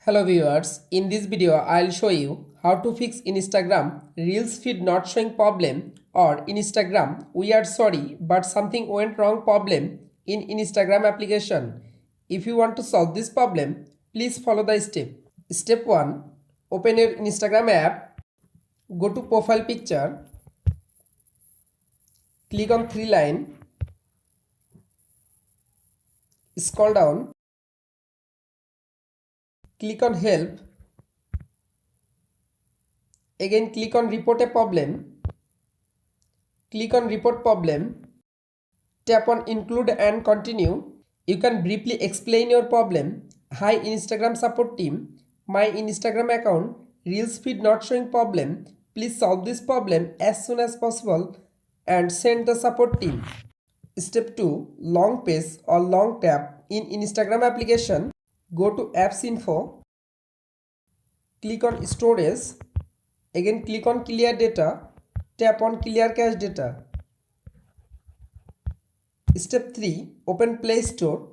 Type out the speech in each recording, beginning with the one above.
Hello viewers, in this video I'll show you how to fix Instagram Reels feed not showing problem or Instagram we are sorry but something went wrong problem in Instagram application. If you want to solve this problem, please follow the step. Step 1. Open your Instagram app, go to profile picture, click on three line, scroll down, click on help, again click on report a problem, click on report problem, tap on include and continue. You can briefly explain your problem. Hi Instagram support team, my Instagram account Reels feed not showing problem. Please solve this problem as soon as possible and send the support team. Step 2. Long page or long tab in Instagram application. Go to apps info, click on storage, again click on clear data, tap on clear cache data. Step 3. Open Play Store,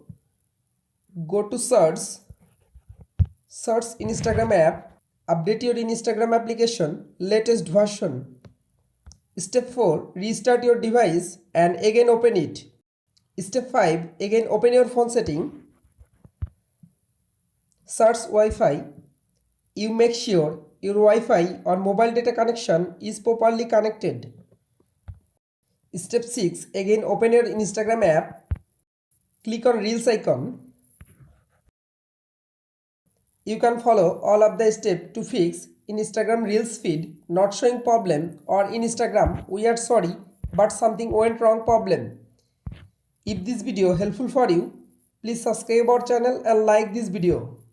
go to search Instagram app, update your Instagram application latest version. Step 4. Restart your device and again open it. Step 5. Again open your phone setting, search Wi-Fi. You make sure your Wi-Fi or mobile data connection is properly connected. Step 6. Again open your Instagram app, click on Reels icon. You can follow all of the steps to fix Instagram Reels feed not showing problem or Instagram we are sorry but something went wrong problem. If this video helpful for you, please subscribe our channel and like this video.